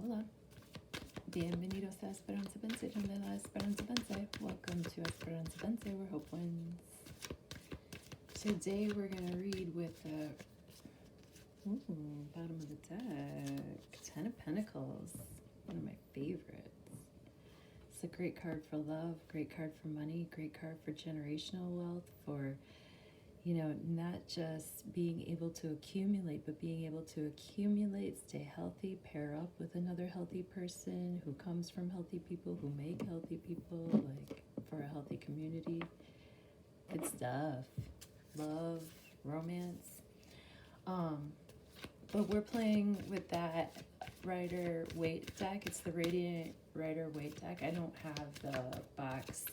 Hola. Bienvenidos a Esperanza-Pense, donde la Esperanza-Pense. Welcome to Esperanza-Pense, where hope wins. Today we're going to read with the bottom of the deck, Ten of Pentacles, one of my favorites. It's a great card for love, great card for money, great card for generational wealth, for not just being able to accumulate, but being able to accumulate, stay healthy, pair up with another healthy person who comes from healthy people, who make healthy people, like for a healthy community. Good stuff. Love, romance. But we're playing with that Rider-Waite deck. It's the Radiant Rider-Waite deck. I don't have the box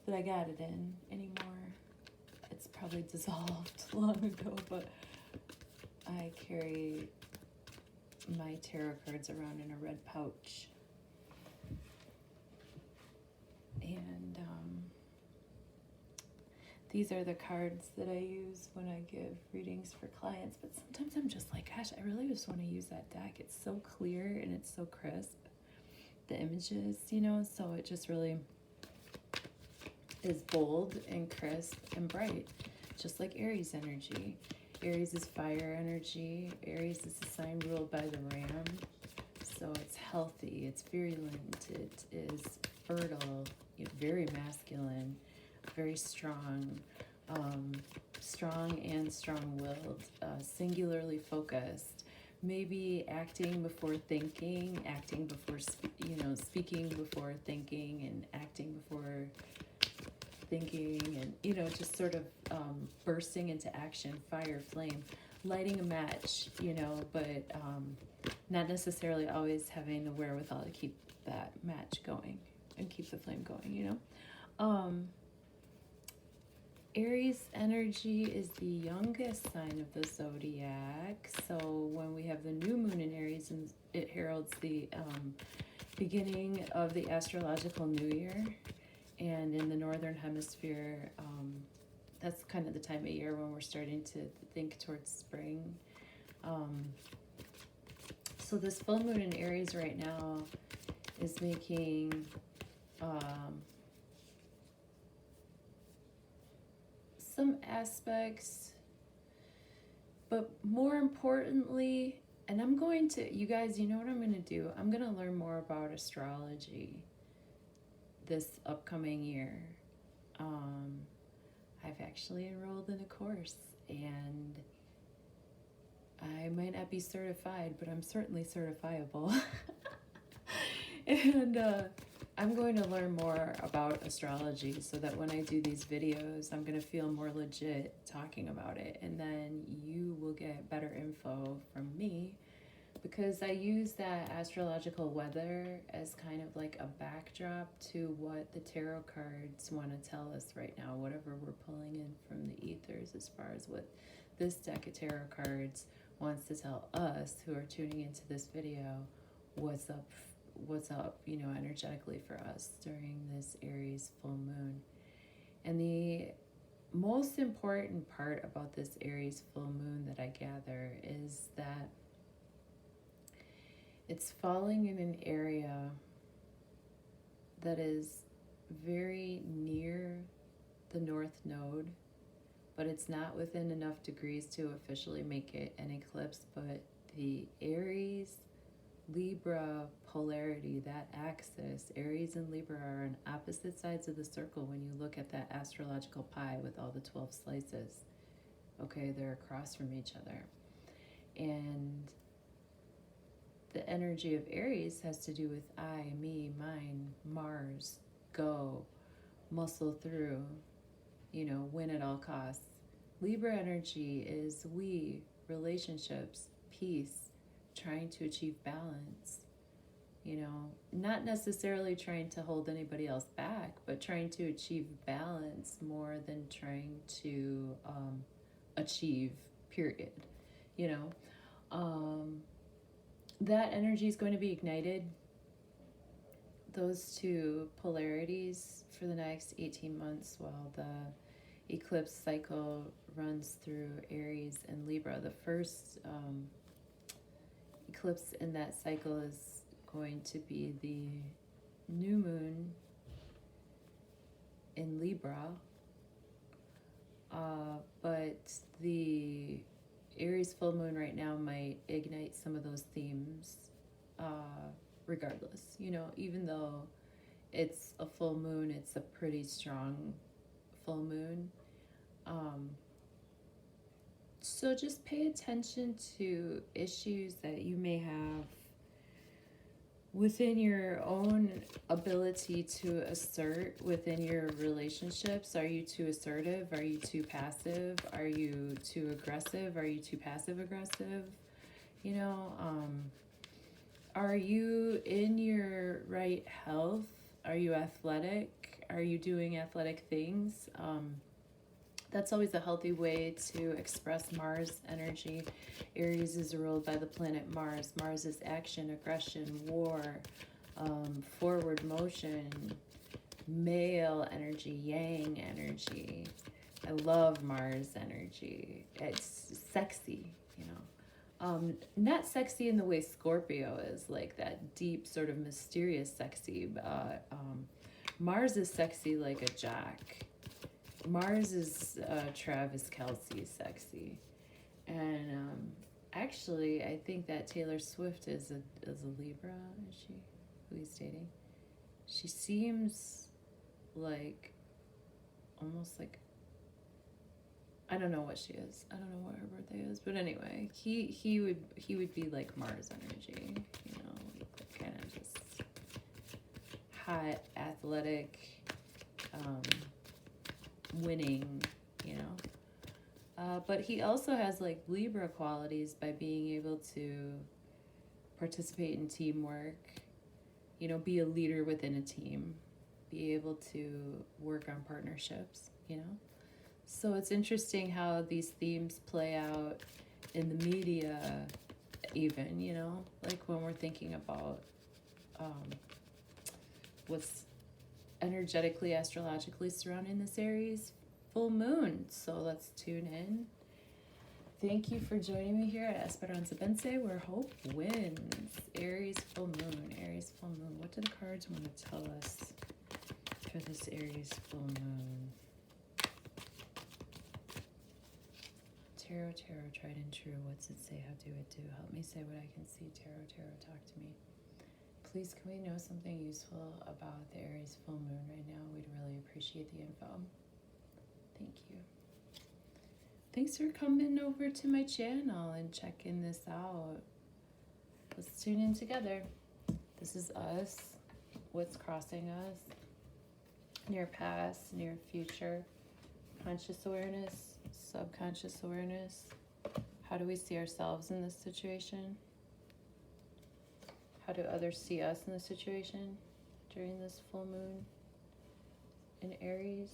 that I got it in anymore. It's probably dissolved long ago, but I carry my tarot cards around in a red pouch. And these are the cards that I use when I give readings for clients, but sometimes I'm just like, gosh, I really just want to use that deck. It's so clear and it's so crisp, the images, so it just really is bold and crisp and bright, just like Aries energy. Aries is fire energy. Aries is a sign ruled by the ram, so it's healthy, it's virulent, it is fertile, very masculine, very strong, strong and strong-willed, singularly focused, maybe acting before thinking, acting before speaking before thinking, and acting before thinking, and just sort of bursting into action, fire, flame, lighting a match, but not necessarily always having the wherewithal to keep that match going and keep the flame going, Aries energy is the youngest sign of the zodiac, so when we have the new moon in Aries, and it heralds the beginning of the astrological new year. And in the northern hemisphere, that's kind of the time of year when we're starting to think towards spring. So this full moon in Aries right now is making some aspects, but more importantly, and I'm going to, you guys, you know what I'm going to do? I'm going to learn more about astrology this upcoming year. I've actually enrolled in a course, and I might not be certified, but I'm certainly certifiable. And I'm going to learn more about astrology so that when I do these videos, I'm going to feel more legit talking about it, and then you will get better info from me, because I use that astrological weather as kind of like a backdrop to what the tarot cards want to tell us right now, whatever we're pulling in from the ethers, as far as what this deck of tarot cards wants to tell us who are tuning into this video, what's up, energetically for us during this Aries full moon. And the most important part about this Aries full moon that I gather is that it's falling in an area that is very near the North Node, but it's not within enough degrees to officially make it an eclipse. But the Aries Libra polarity, that axis, Aries and Libra are on opposite sides of the circle when you look at that astrological pie with all the 12 slices. Okay, they're across from each other. And the energy of Aries has to do with I, me, mine, Mars, go, muscle through, win at all costs. Libra energy is we, relationships, peace, trying to achieve balance, not necessarily trying to hold anybody else back, but trying to achieve balance more than trying to achieve, period, that energy is going to be ignited, those two polarities, for the next 18 months while the eclipse cycle runs through Aries and Libra. The first eclipse in that cycle is going to be the new moon in Libra, but the Aries full moon right now might ignite some of those themes, regardless. You know, even though it's a full moon, it's a pretty strong full moon. So just pay attention to issues that you may have within your own ability to assert within your relationships. Are you too assertive? Are you too passive? Are you too aggressive? Are you too passive aggressive? You know, are you in your right health? Are you athletic? Are you doing athletic things? That's always a healthy way to express Mars energy. Aries is ruled by the planet Mars. Mars is action, aggression, war, forward motion, male energy, yang energy. I love Mars energy. It's sexy, you know. Not sexy in the way Scorpio is, like that deep, sort of mysterious sexy. Mars is sexy like a jock. Mars is Travis Kelce sexy. And actually, I think that Taylor Swift is a Libra, is she? Who he's dating? She seems like, almost like, I don't know what she is. I don't know what her birthday is. But anyway, he would be like Mars energy, you know, kind of just hot, athletic, winning, you know. But he also has like Libra qualities by being able to participate in teamwork, you know, be a leader within a team, be able to work on partnerships, you know. So it's interesting how these themes play out in the media, even, you know, like when we're thinking about what's energetically, astrologically surrounding this Aries full moon. So let's tune in. Thank you for joining me here at Esperanza Bense, where hope wins. Aries full moon, Aries full moon. What do the cards want to tell us for this Aries full moon? Tarot, tried and true. What's it say? How do it do? Help me say what I can see. Tarot, talk to me. Please, can we know something useful about the Aries full moon right now? We'd really appreciate the info. Thank you. Thanks for coming over to my channel and checking this out. Let's tune in together. This is us. What's crossing us? Near past, near future. Conscious awareness, subconscious awareness. How do we see ourselves in this situation? How do others see us in this situation during this full moon in Aries?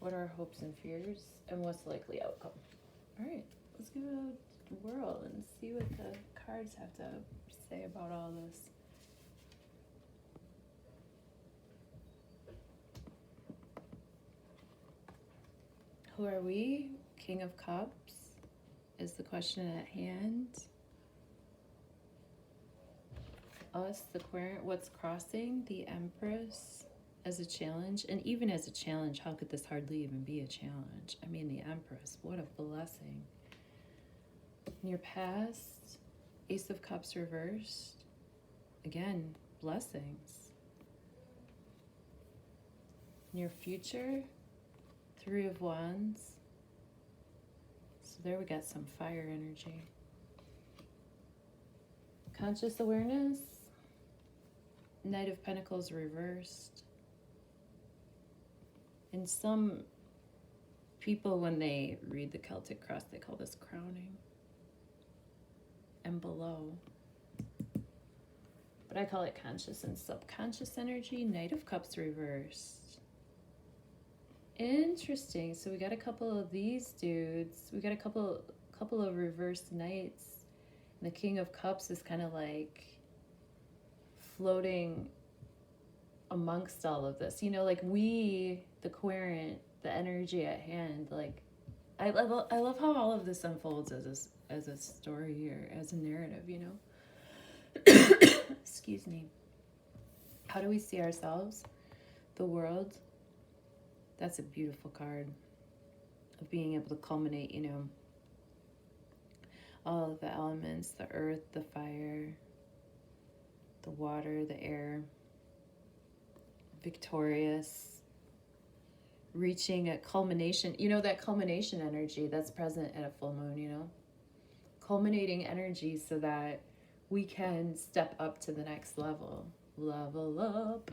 What are our hopes and fears, and what's the likely outcome? All right, let's give it a whirl and see what the cards have to say about all this. Who are we? King of Cups is the question at hand. Us, the querent, what's crossing? The Empress as a challenge. And even as a challenge, how could this hardly even be a challenge? I mean, the Empress, what a blessing. Near past, Ace of Cups reversed. Again, blessings. Near future, Three of Wands. So there we got some fire energy. Conscious awareness, Knight of Pentacles reversed. And some people, when they read the Celtic cross, they call this crowning. And below. But I call it conscious and subconscious energy. Knight of Cups reversed. Interesting. So we got a couple of these dudes. We got a couple of reversed knights. And the King of Cups is kind of like floating amongst all of this. You know, like we, the querent, the energy at hand, like, I I love how all of this unfolds as a story or as a narrative, you know. Excuse me. How do we see ourselves? The world. That's a beautiful card of being able to culminate, you know, all of the elements, the earth, the fire, the water, the air, victorious, reaching a culmination. You know, that culmination energy that's present at a full moon, you know, culminating energy so that we can step up to the next level. Level up.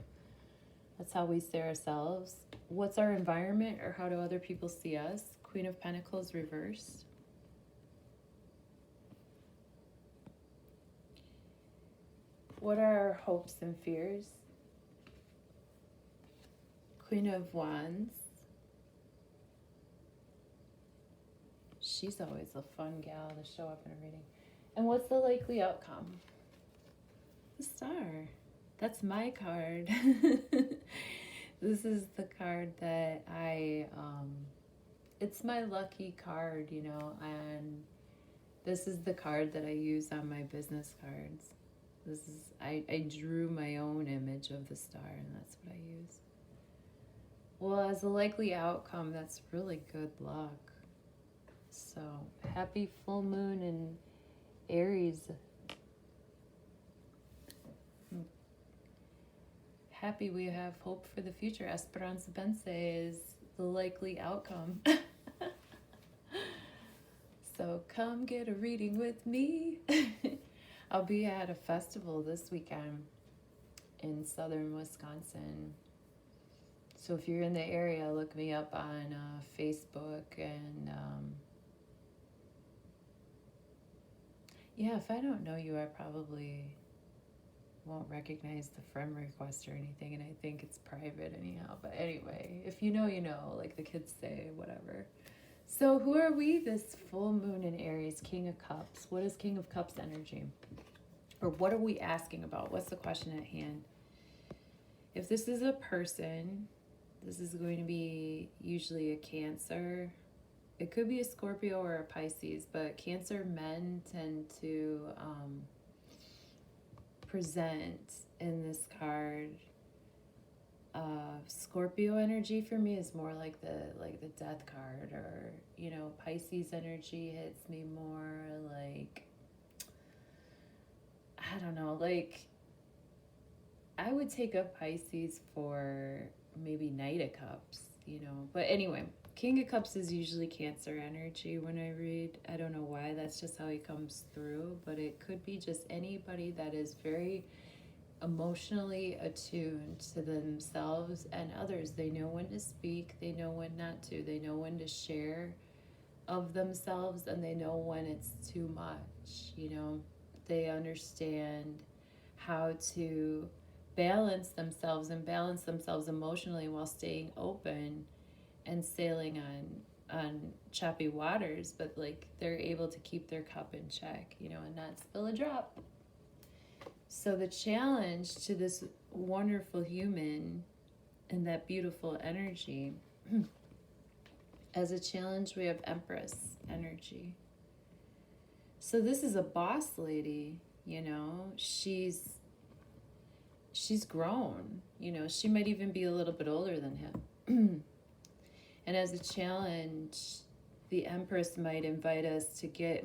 That's how we see ourselves. What's our environment, or how do other people see us? Queen of Pentacles reversed. What are our hopes and fears? Queen of Wands. She's always a fun gal to show up in a reading. And what's the likely outcome? The Star. That's my card. This is the card that it's my lucky card, you know, and this is the card that I use on my business cards. I drew my own image of the star, and that's what I use. Well, as a likely outcome, that's really good luck. So, happy full moon in Aries. Happy we have hope for the future. Esperanza Pense is the likely outcome. So come get a reading with me. I'll be at a festival this weekend in southern Wisconsin. So if you're in the area, look me up on Facebook. And yeah, if I don't know you, I probably won't recognize the friend request or anything, and I think it's private anyhow. But anyway, if you know, you know, like the kids say, whatever. So who are we this full moon in Aries? King of Cups. What is King of Cups energy? Or what are we asking about? What's the question at hand? If this is a person, this is going to be usually a Cancer. It could be a Scorpio or a Pisces, but Cancer men tend to present in this card. Scorpio energy for me is more like the death card, or you know, Pisces energy hits me more like, I don't know, like I would take a Pisces for maybe Knight of Cups, you know. But anyway, King of Cups is usually Cancer energy when I read. I don't know why, that's just how he comes through, but it could be just anybody that is very emotionally attuned to themselves and others. They know when to speak, they know when not to, they know when to share of themselves, and they know when it's too much, you know. They understand how to balance themselves and balance themselves emotionally while staying open and sailing on choppy waters, but like they're able to keep their cup in check, you know, and not spill a drop. So the challenge to this wonderful human and that beautiful energy, as a challenge we have Empress energy. So this is a boss lady, you know. She's grown, you know. She might even be a little bit older than him. And as a challenge, the Empress might invite us to get